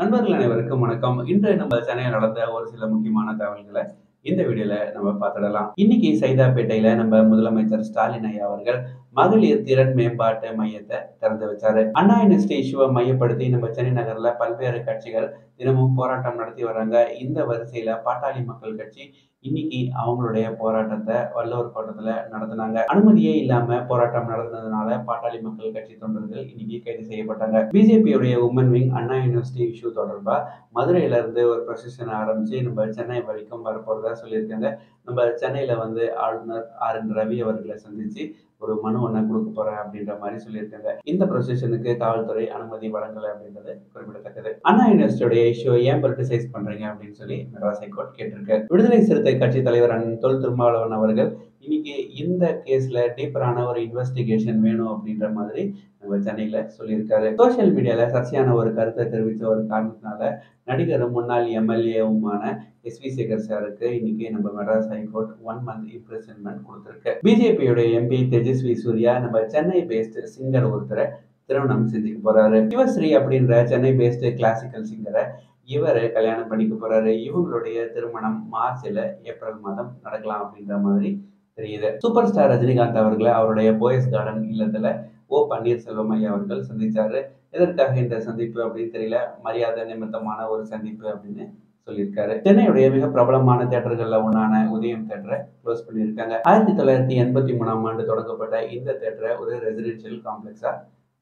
நண்பர்கள் அனைவருக்கும் வணக்கம். இன்று நம்ம சென்னையில் நடந்த ஒரு சில முக்கியமான தகவல்கள இந்த வீடியோல நம்ம பார்த்துடலாம். இன்னைக்கு சைதாப்பேட்டையில நம்ம முதலமைச்சர் ஸ்டாலின் ஐயா அவர்கள் மகளிர் திறன் மேம்பாட்டு மையத்த திறந்து வச்சாரு. அண்ணா யூனிவர்சிட்டி இஷ்யூவ மையப்படுத்தி நம்ம சென்னை நகர்ல பல்வேறு கட்சிகள் தினமும் போராட்டம் நடத்தி வர்றாங்க. இந்த வரிசையில பாட்டாளி மக்கள் கட்சி இன்னைக்கு அவங்களுடைய போராட்டத்த வள்ளுவர் கோட்டத்துல நடத்துனாங்க. அனுமதியே இல்லாம போராட்டம் நடந்ததுனால பாட்டாளி மக்கள் கட்சி தொண்டர்கள் இன்னைக்கு கைது செய்யப்பட்டாங்க. பிஜேபியுடைய உமன் விங் அண்ணா யூனிவர்சிட்டி இஷ்யூ தொடர்பா மதுரையில இருந்து ஒரு ப்ரொசஷன் ஆரம்பிச்சு நம்ம சென்னை வரைக்கும் வரப்போறதா சொல்லியிருக்காங்க. நம்ம சென்னையில வந்து ஆளுநர் ஆர்.என். ரவி அவர்களை சந்திச்சு ஒரு மனு ஒண்ண குடுக்க போறேன் அப்படின்ற மாதிரி சொல்லியிருக்காங்க. இந்த ப்ரொசஷனுக்கு காவல்துறை அனுமதி வழங்கல அப்படின்றது குறிப்பிடத்தக்கது. அண்ணா யூனிவர்சிட்டியோட இஷ்யூ ஏன் பொலிட்டிசைஸ் பண்றீங்க அப்படின்னு சொல்லி மெட்ராஸ் ஹைகோர்ட் கேட்டிருக்கு. விடுதலை சிறுத்தை கட்சி தலைவர் அண்ணன் தொல் திருமாவளவன் அவர்கள் இன்னைக்கு இந்த கேஸ்ல டீப்பரான ஒரு இன்வெஸ்டிகேஷன் வேணும் அப்படின்ற மாதிரி நம்ம சென்னையில சொல்லியிருக்காரு. சோசியல் மீடியால சர்ச்சையான ஒரு கருத்தை தெரிவித்த ஒரு காரணத்தினால நடிகரும் முன்னாள் எம்எல்ஏவுமான எஸ்.வி. சேகர் சாருக்கு இன்னைக்கு நம்ம மெட்ராஸ் ஹைகோர்ட் 1 மந்த் இம்ப்ரிசன்மென்ட் கொடுத்திருக்கு. பிஜேபியோட எம்பி தேஜஸ்வி சூர்யா நம்ம சென்னை பேஸ்ட் சிங்கர் ஒருத்தரை திருமணம் செஞ்சுக்க போறாரு. சிவஸ்ரீ அப்படின்ற சென்னை பேஸ்ட் கிளாசிக்கல் சிங்கரை இவரு கல்யாணம் பண்ணிக்க போறாரு. இவங்களுடைய திருமணம் மார்ச் இல்ல ஏப்ரல் மாதம் நடக்கலாம் அப்படின்ற மாதிரி தெரியுது. சூப்பர் ஸ்டார் ரஜினிகாந்த் அவர்களை அவருடைய போயஸ் கார்டன் இல்லத்துல பன்னீர்செல்வம் ஐயா அவர்கள் சந்திச்சாரு. எதற்காக இந்த சந்திப்பு அப்படின்னு தெரியல. மரியாதை நிமித்தமான ஒரு சந்திப்பு அப்படின்னு சொல்லியிருக்காரு. சென்னையுடைய மிக பிரபலமான தியேட்டர்கள்ல ஒண்ணான உதயம் தியேட்டரை க்ளோஸ் பண்ணியிருக்காங்க. 1983ஆம் ஆண்டு தொடங்கப்பட்ட இந்த தியேட்டரை ஒரு ரெசிடென்ஷியல் காம்ப்ளெக்ஸா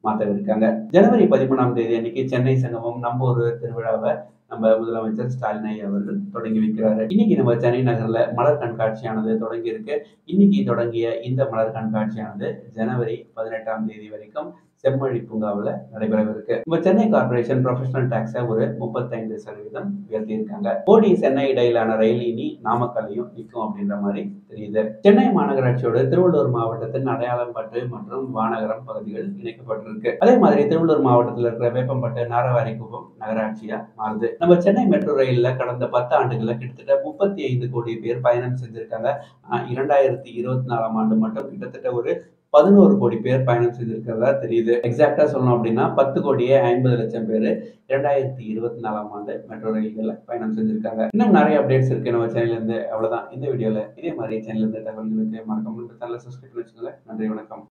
மாத்தவிருக்காங்க. ஜனவரி 13ஆம் தேதி அன்னைக்கு சென்னை சங்கமம் நம்ம ஒரு திருவிழாவை நம்ம முதலமைச்சர் ஸ்டாலின் ஐயா அவர்கள் தொடங்கி வைக்கிறாரு. இன்னைக்கு நம்ம சென்னை நகர்ல மலர் கண்காட்சியானது தொடங்கி இருக்கு. இன்னைக்கு தொடங்கிய இந்த மலர் கண்காட்சியானது ஜனவரி 18ஆம் தேதி வரைக்கும் செம்மொழி பூங்காவில் நடைபெறவிருக்கு. நம்ம சென்னை கார்பரேஷன் ப்ரொஃபஷனல் டாக்ஸை ஒரு 35% உயர்த்தி இருக்காங்க. போடி சென்னை இடையிலான ரயில் இனி நாமக்கல்லையும் நிற்கும் அப்படின்ற மாதிரி தெரியுது. சென்னை மாநகராட்சியோட திருவள்ளூர் மாவட்டத்தின் அடையாளம்பட்டு மற்றும் வானகரம் பகுதிகள் இணைக்கப்பட்டிருக்கு. அதே மாதிரி திருவள்ளூர் மாவட்டத்தில் இருக்கிற வேப்பம்பட்டு நாரவாரிக்குப்பம் நகராட்சியா மாறுது. நம்ம சென்னை மெட்ரோ ரயில்ல கடந்த 10 ஆண்டுகள்ல கிட்டத்தட்ட 35 கோடி பேர் பயணம் செஞ்சிருக்காங்க. 2024ஆம் ஆண்டு மட்டும் கிட்டத்தட்ட ஒரு 11 கோடி பேர் பயணம் செய்திருக்கிறதா தெரியுது. எக்ஸாக்டா சொல்லணும் அப்படின்னா 10 கோடியே 50 லட்சம் பேர் 2024ஆம் ஆண்டு மெட்ரோ ரயில்கள்ல பயணம் செஞ்சிருக்காங்க. இன்னும் நிறைய அப்டேட்ஸ் இருக்கு நம்ம சேனல்ல இருந்து. அவ்வளவுதான் இந்த வீடியோல. இதே மாதிரி சேனல்ல இருந்து தகவல்களுக்கு மறக்காம சேனலை சப்ஸ்கிரைப் பண்ணி வச்சுக்கோங்க. நன்றி, வணக்கம்.